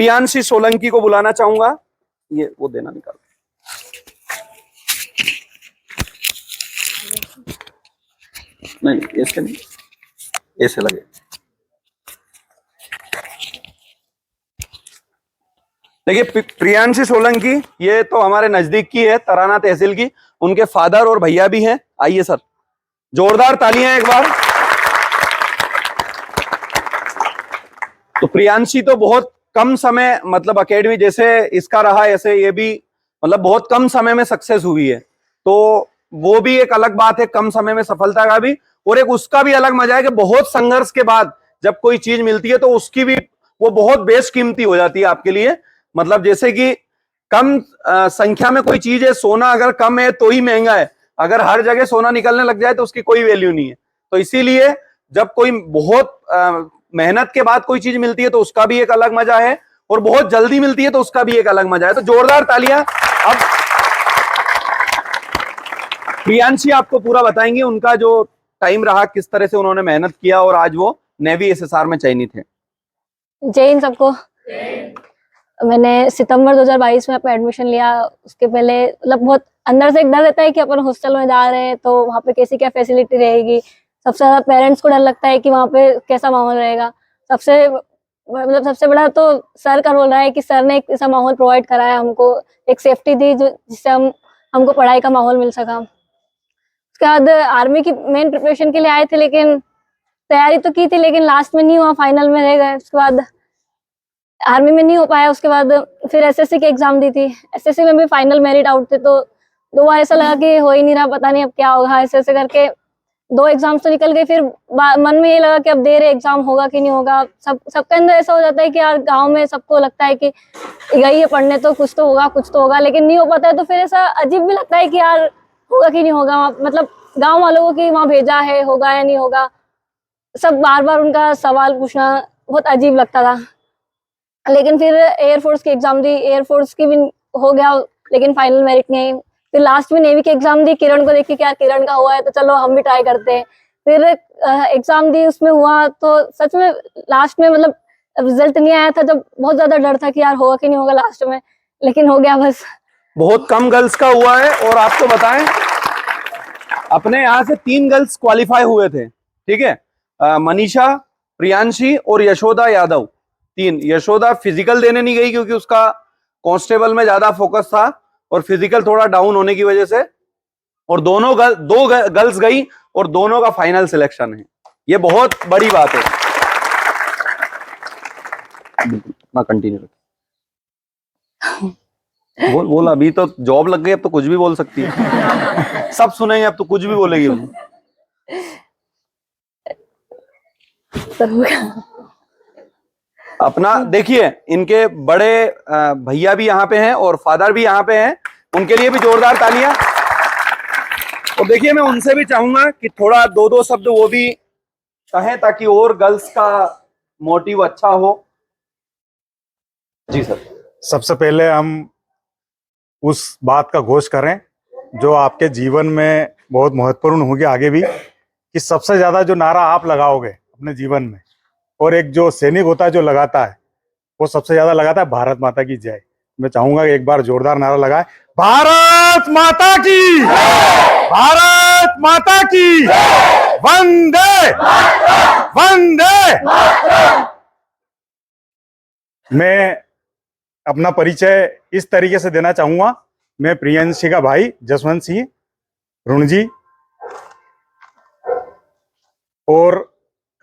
प्रियांशी सोलंकी को बुलाना चाहूंगा। ये वो देना निकाल। नहीं ऐसे नहीं, ऐसे लगे। देखिए प्रियांशी सोलंकी ये तो हमारे नजदीक की है, तराना तहसील की। उनके फादर और भैया भी हैं। आइए सर, जोरदार तालियां एक बार। तो प्रियांशी तो बहुत कम समय, मतलब एकेडमी जैसे इसका रहा ऐसे ये भी मतलब बहुत कम समय में सक्सेस हुई है। तो वो भी एक अलग बात है, कम समय में सफलता का भी। और एक उसका भी अलग मजा है कि बहुत संघर्ष के बाद जब कोई चीज मिलती है तो उसकी भी वो बहुत बेशकीमती हो जाती है आपके लिए। मतलब जैसे कि कम संख्या में कोई चीज है, सोना अगर कम है तो ही महंगा है, अगर हर जगह सोना निकलने लग जाए तो उसकी कोई वैल्यू नहीं है। तो इसीलिए जब कोई बहुत मेहनत के बाद कोई चीज मिलती है तो उसका भी एक अलग मजा है, और बहुत जल्दी मिलती है तो उसका भी एक अलग मजा है। तो जोरदार तालियां। अब प्रियांशी आपको पूरा बताएंगे उनका जो टाइम रहा, किस तरह से उन्होंने मेहनत किया और आज वो नेवी एसएसआर में चयनित है। जय हिंद सबको। मैंने सितंबर 2022 में अपना एडमिशन लिया। उसके पहले मतलब बहुत अंदर से एक डर रहता है कि अपन हॉस्टल में जा रहे हैं तो वहाँ पे कैसी क्या फैसिलिटी रहेगी। सबसे ज्यादा पेरेंट्स को डर लगता है कि वहाँ पे कैसा माहौल रहेगा। सबसे बड़ा तो सर का रोल रहा है कि सर ने एक ऐसा माहौल प्रोवाइड कराया हमको, एक सेफ्टी दी जिससे हमको पढ़ाई का माहौल मिल सका। उसके बाद आर्मी की मेन प्रिपरेशन के लिए आए थे, लेकिन तैयारी तो की थी लेकिन लास्ट में नहीं हुआ, फाइनल में रह गए। उसके बाद आर्मी में नहीं हो पाया। उसके बाद फिर एसएससी की एग्जाम दी थी। एसएससी में भी फाइनल मेरिट आउट थे, तो 2 बार ऐसा लगा कि हो ही नहीं रहा, पता नहीं अब क्या होगा। ऐसे करके 2 एग्जाम्स तो निकल गए। फिर मन में ये लगा कि अब दे रहे एग्जाम होगा कि नहीं होगा। सबके अंदर ऐसा हो जाता है कि यार गांव में सबको लगता है कि गई है पढ़ने तो कुछ तो होगा, लेकिन नहीं हो पाता है। तो फिर ऐसा अजीब भी लगता है कि यार होगा कि नहीं होगा। मतलब गाँव वालों को कि वहाँ भेजा है, होगा या नहीं होगा, सब बार बार उनका सवाल पूछना बहुत अजीब लगता था। लेकिन फिर एयरफोर्स की एग्जाम दी, एयरफोर्स की भी हो गया, लेकिन फाइनल मेरिट नहीं। फिर लास्ट में नेवी की एग्जाम दी, किरण को देखी कि यार किरण का हुआ है तो चलो हम भी ट्राई करते हैं। फिर एग्जाम दी, उसमें हुआ तो सच में लास्ट में मतलब रिजल्ट नहीं आया था, जब बहुत ज्यादा डर था कि यार होगा कि नहीं होगा लास्ट में, लेकिन हो गया बस। बहुत कम गर्ल्स का हुआ है। और आपको बताएं अपने यहाँ से 3 गर्ल्स क्वालिफाई हुए थे, ठीक है। मनीषा, प्रियांशी और यशोदा यादव। 3। यशोदा फिजिकल देने नहीं गई क्योंकि उसका कांस्टेबल में ज्यादा फोकस था और फिजिकल थोड़ा डाउन होने की वजह से, और दो गर्ल्स गई और दोनों का फाइनल सिलेक्शन है। ये बहुत बड़ी बात है। ना कंटिन्यू बोल अभी तो जॉब लग गई, अब तो कुछ भी बोल सकती है। सब सुनेंगे, अब तो कुछ भी बोलेगी। अपना देखिए, इनके बड़े भैया भी यहाँ पे हैं और फादर भी यहाँ पे हैं, उनके लिए भी जोरदार तालियां। और देखिए मैं उनसे भी चाहूंगा कि थोड़ा 2 शब्द वो भी कहें ताकि और गर्ल्स का मोटिव अच्छा हो। जी सर। सबसे पहले हम उस बात का घोष करें जो आपके जीवन में बहुत महत्वपूर्ण होगी आगे भी, कि सबसे ज्यादा जो नारा आप लगाओगे अपने जीवन में, और एक जो सैनिक होता है जो लगाता है, वो सबसे ज्यादा लगाता है भारत माता की जय। मैं चाहूंगा कि एक बार जोरदार नारा लगाए, भारत माता की, भारत माता की, वंदे वंदे। मैं अपना परिचय इस तरीके से देना चाहूंगा। मैं प्रियांशी का भाई जसवंत सिंह रुणजी, और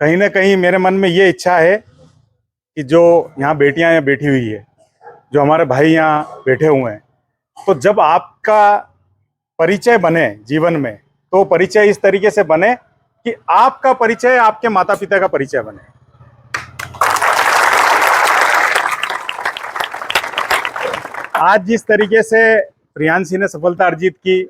कहीं ना कहीं मेरे मन में ये इच्छा है कि जो यहाँ बेटियां यहाँ बैठी हुई है, जो हमारे भाई यहाँ बैठे हुए हैं, तो जब आपका परिचय बने जीवन में, तो परिचय इस तरीके से बने कि आपका परिचय आपके माता पिता का परिचय बने। आज जिस तरीके से प्रियांशी ने सफलता अर्जित की,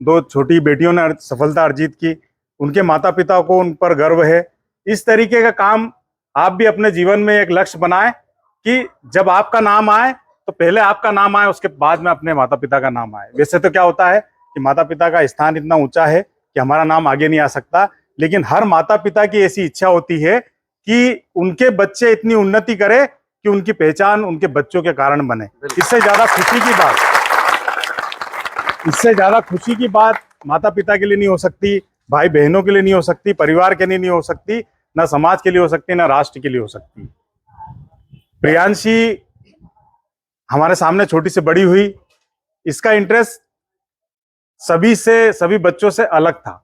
2 छोटी बेटियों ने सफलता अर्जित की, उनके माता पिता को उन पर गर्व है। इस तरीके का काम आप भी अपने जीवन में एक लक्ष्य बनाएं कि जब आपका नाम आए तो पहले आपका नाम आए, उसके बाद में अपने माता पिता का नाम आए। वैसे तो क्या होता है कि माता पिता का स्थान इतना ऊंचा है कि हमारा नाम आगे नहीं आ सकता, लेकिन हर माता पिता की ऐसी इच्छा होती है कि उनके बच्चे इतनी उन्नति करे कि उनकी पहचान उनके बच्चों के कारण बने। इससे ज्यादा खुशी की बात, इससे ज्यादा खुशी की बात माता पिता के लिए नहीं हो सकती, भाई बहनों के लिए नहीं हो सकती, परिवार के लिए नहीं हो सकती, ना समाज के लिए हो सकती, ना राष्ट्र के लिए हो सकती। प्रियांशी हमारे सामने छोटी से बड़ी हुई, इसका इंटरेस्ट सभी बच्चों से अलग था।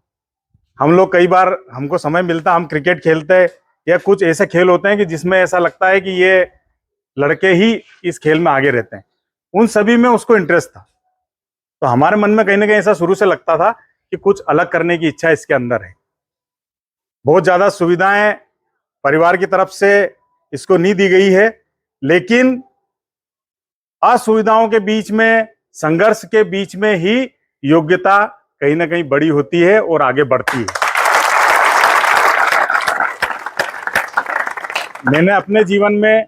हम लोग कई बार, हमको समय मिलता, हम क्रिकेट खेलते हैं या कुछ ऐसे खेल होते हैं कि जिसमें ऐसा लगता है कि ये लड़के ही इस खेल में आगे रहते हैं, उन सभी में उसको इंटरेस्ट था। तो हमारे मन में कहीं ना कहीं ऐसा शुरू से लगता था कि कुछ अलग करने की इच्छा इसके अंदर है। बहुत ज्यादा सुविधाएं परिवार की तरफ से इसको नहीं दी गई है, लेकिन असुविधाओं के बीच में, संघर्ष के बीच में ही योग्यता कहीं ना कहीं बड़ी होती है और आगे बढ़ती है। मैंने अपने जीवन में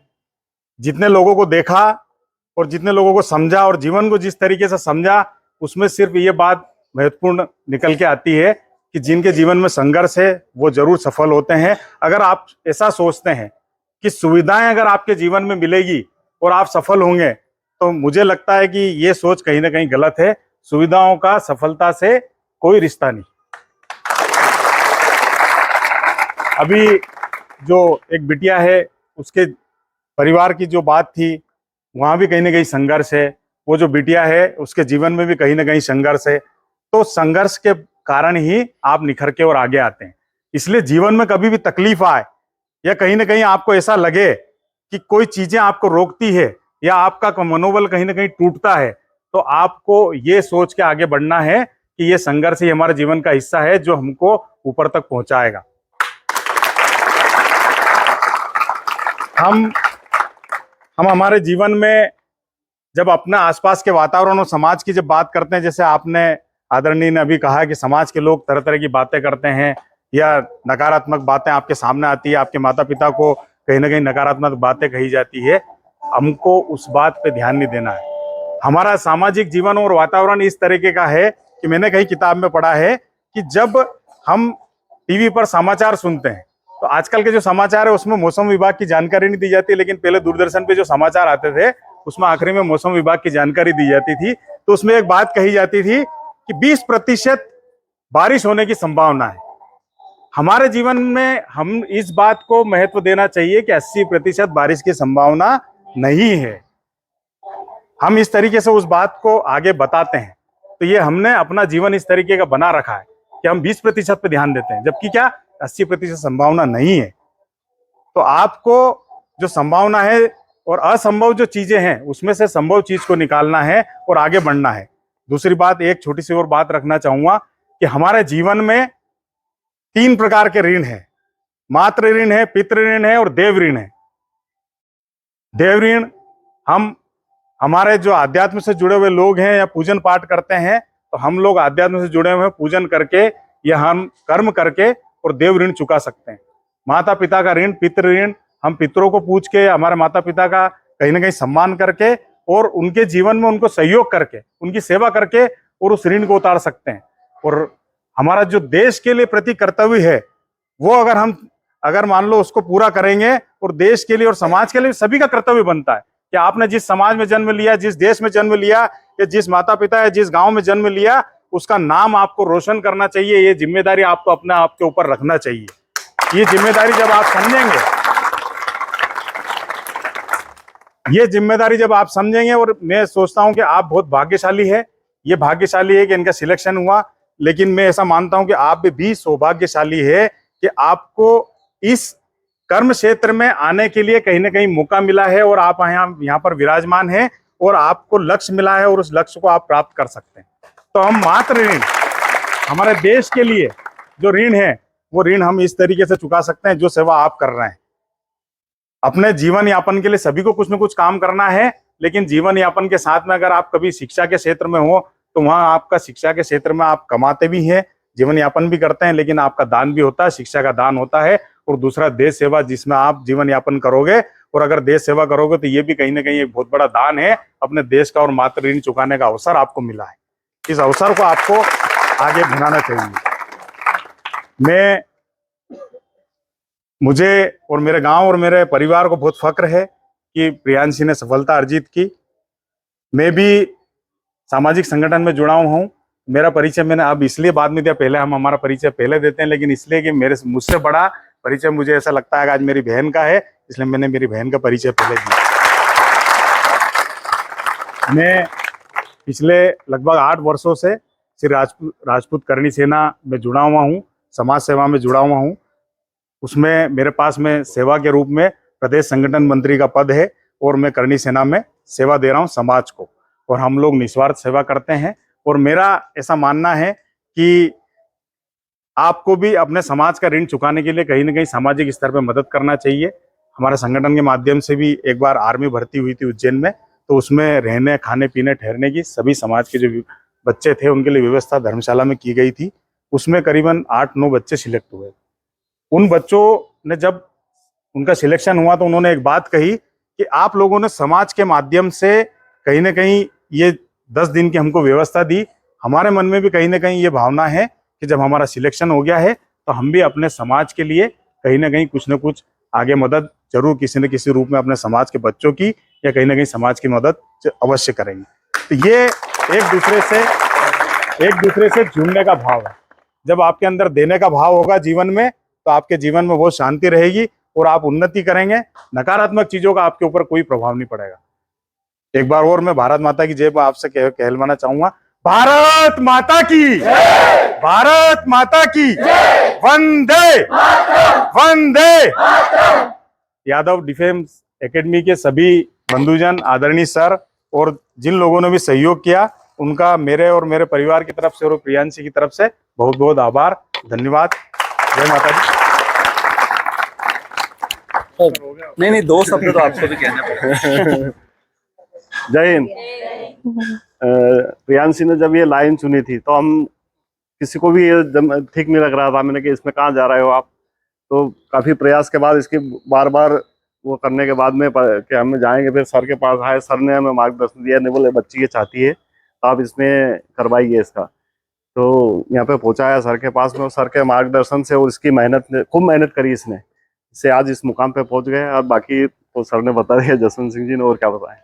जितने लोगों को देखा और जितने लोगों को समझा और जीवन को जिस तरीके से समझा, उसमें सिर्फ ये बात महत्वपूर्ण निकल के आती है कि जिनके जीवन में संघर्ष है वो जरूर सफल होते हैं। अगर आप ऐसा सोचते हैं कि सुविधाएं अगर आपके जीवन में मिलेगी और आप सफल होंगे, तो मुझे लगता है कि ये सोच कहीं ना कहीं गलत है। सुविधाओं का सफलता से कोई रिश्ता नहीं। अभी जो एक बिटिया है, उसके परिवार की जो बात थी, वहां भी कहीं ना कहीं संघर्ष है। वो जो बिटिया है उसके जीवन में भी कहीं ना कहीं संघर्ष है। तो संघर्ष के कारण ही आप निखर के और आगे आते हैं। इसलिए जीवन में कभी भी तकलीफ आए या कहीं ना कहीं आपको ऐसा लगे कि कोई चीजें आपको रोकती है या आपका मनोबल कहीं ना कहीं टूटता है, तो आपको ये सोच के आगे बढ़ना है कि ये संघर्ष ही हमारे जीवन का हिस्सा है जो हमको ऊपर तक पहुंचाएगा। हम हमारे जीवन में जब अपने आसपास के वातावरण और समाज की जब बात करते हैं, जैसे आपने आदरणीय ने अभी कहा कि समाज के लोग तरह तरह की बातें करते हैं या नकारात्मक बातें आपके सामने आती है, आपके माता पिता को कहीं ना कहीं नकारात्मक बातें कही जाती है, हमको उस बात पे ध्यान नहीं देना है। हमारा सामाजिक जीवन और वातावरण इस तरीके का है कि मैंने कहीं किताब में पढ़ा है कि जब हम टीवी पर समाचार सुनते हैं, तो आजकल के जो समाचार है उसमें मौसम विभाग की जानकारी नहीं दी जाती, लेकिन पहले दूरदर्शन पे जो समाचार आते थे उसमें आखिरी में मौसम विभाग की जानकारी दी जाती थी। तो उसमें एक बात कही जाती थी कि 20% बारिश होने की संभावना है। हमारे जीवन में हम इस बात को महत्व देना चाहिए कि 80% बारिश की संभावना नहीं है। हम इस तरीके से उस बात को आगे बताते हैं। तो ये हमने अपना जीवन इस तरीके का बना रखा है कि हम 20% पे ध्यान देते हैं, जबकि क्या 80% संभावना नहीं है। तो आपको जो संभावना है और असंभव जो चीजें हैं उसमें से संभव चीज को निकालना है और आगे बढ़ना है। दूसरी बात, एक छोटी सी और बात रखना चाहूंगा कि हमारे जीवन में 3 प्रकार के ऋण है। मातृ ऋण है, पितृ ऋण है और देव ऋण है। देव ऋण हम हमारे जो अध्यात्म से जुड़े हुए लोग हैं या पूजन पाठ करते हैं, तो हम लोग अध्यात्म से जुड़े हुए पूजन करके या हम कर्म करके और देव ऋण चुका सकते हैं। माता पिता का ऋण, पितृ ऋण, हम पितरों को पूछ के, हमारे माता पिता का कहीं ना कहीं सम्मान करके और उनके जीवन में उनको सहयोग करके, उनकी सेवा करके और उस ऋण को उतार सकते हैं। और हमारा जो देश के लिए प्रति कर्तव्य है, वो अगर मान लो उसको पूरा करेंगे, और देश के लिए और समाज के लिए सभी का कर्तव्य बनता है कि आपने जिस समाज में जन्म लिया, जिस देश में जन्म लिया या जिस माता पिता या जिस गांव में जन्म लिया, उसका नाम आपको रोशन करना चाहिए। ये जिम्मेदारी आपको अपने आप के ऊपर रखना चाहिए। ये जिम्मेदारी जब आप समझेंगे, ये जिम्मेदारी जब आप समझेंगे, और मैं सोचता हूं कि आप बहुत भाग्यशाली है। ये भाग्यशाली है कि इनका सिलेक्शन हुआ, लेकिन मैं ऐसा मानता हूं कि आप भी सौभाग्यशाली है कि आपको इस कर्म क्षेत्र में आने के लिए कहीं ना कहीं मौका मिला है और आप यहाँ पर विराजमान हैं और आपको लक्ष्य मिला है और उस लक्ष्य को आप प्राप्त कर सकते हैं। तो हम मात्र ऋण, हमारे देश के लिए जो ऋण है, वो ऋण हम इस तरीके से चुका सकते हैं जो सेवा आप कर रहे हैं। अपने जीवन यापन के लिए सभी को कुछ न कुछ काम करना है, लेकिन जीवन यापन के साथ में अगर आप कभी शिक्षा के क्षेत्र में हो, तो वहां आपका शिक्षा के क्षेत्र में आप कमाते भी हैं, जीवन यापन भी करते हैं, लेकिन आपका दान भी होता है, शिक्षा का दान होता है। और दूसरा देश सेवा, जिसमें आप जीवन यापन करोगे, और अगर देश सेवा करोगे तो ये भी कहीं ना कहीं एक बहुत बड़ा दान है। अपने देश का और मातृ ऋण चुकाने का अवसर आपको मिला है। इस अवसर को आपको आगे बढ़ाना चाहिए। मुझे और मेरे गांव और मेरे परिवार को बहुत फक्र है कि प्रियांशी ने सफलता अर्जित की। मैं भी सामाजिक संगठन में जुड़ा हूँ। मेरा परिचय मैंने अब इसलिए बाद में दिया, पहले हम हमारा परिचय पहले देते हैं, लेकिन इसलिए कि मुझसे बड़ा परिचय मुझे ऐसा लगता है कि आज मेरी बहन का है, इसलिए मैंने मेरी बहन का परिचय पहले दिया। मैं पिछले लगभग 8 वर्षों से श्री राजपूत करणी सेना में जुड़ा हुआ हूँ, समाज सेवा में जुड़ा हुआ हूँ। उसमें मेरे पास में सेवा के रूप में प्रदेश संगठन मंत्री का पद है और मैं करणी सेना में सेवा दे रहा हूँ समाज को, और हम लोग निस्वार्थ सेवा करते हैं। और मेरा ऐसा मानना है कि आपको भी अपने समाज का ऋण चुकाने के लिए कहीं ना कहीं सामाजिक स्तर पर मदद करना चाहिए। हमारे संगठन के माध्यम से भी एक बार आर्मी भर्ती हुई थी उज्जैन में, तो उसमें रहने, खाने पीने, ठहरने की सभी समाज के जो बच्चे थे उनके लिए व्यवस्था धर्मशाला में की गई थी। उसमें करीबन 8-9 बच्चे सिलेक्ट हुए। उन बच्चों ने जब उनका सिलेक्शन हुआ तो उन्होंने एक बात कही कि आप लोगों ने समाज के माध्यम से कहीं ना कहीं ये 10 दिन की हमको व्यवस्था दी। हमारे मन में भी कहीं ना कहीं ये भावना है कि जब हमारा सिलेक्शन हो गया है तो हम भी अपने समाज के लिए कहीं ना कहीं कुछ न कुछ आगे मदद जरूर किसी न किसी रूप में अपने समाज के बच्चों की या कहीं ना कहीं समाज की मदद अवश्य करेंगे। तो ये एक दूसरे से जुड़ने का भाव है। जब आपके अंदर देने का भाव होगा जीवन में, तो आपके जीवन में बहुत शांति रहेगी और आप उन्नति करेंगे। नकारात्मक चीजों का आपके ऊपर कोई प्रभाव नहीं पड़ेगा। एक बार और मैं भारत माता की जय आपसे कहलवाना चाहूंगा। भारत माता की जय, भारत माता की जय, वंदे वंदे। यादव डिफेंस एकेडमी के सभी बंधुजन, आदरणीय सर और जिन लोगों ने भी सहयोग किया, उनका मेरे और मेरे परिवार की तरफ से और प्रियांशी की तरफ से बहुत बहुत आभार, धन्यवाद। जय माता दी। नहीं, 2 शब्द तो आपको भी कहना पड़ेगा। जय हिंद। प्रियांशी ने जब ये लाइन चुनी थी तो हम किसी को भी ये ठीक नहीं लग रहा था। मैंने कि इसमें कहाँ जा रहे हो आप, तो काफी प्रयास के बाद इसकी बार बार वो करने के बाद में कि हम जाएंगे, फिर सर के पास आए, सर ने हमें मार्गदर्शन दिया, नहीं बोले बच्ची ये चाहती है तो आप इसमें करवाइए इसका। तो यहाँ पे पहुंचाया सर के पास में, सर के मार्गदर्शन से और इसकी मेहनत ने, खूब मेहनत करी इसने, इससे आज इस मुकाम पे पहुंच गए। और बाकी तो सर ने बता दिया, जसवंत सिंह जी ने, और क्या बताएं।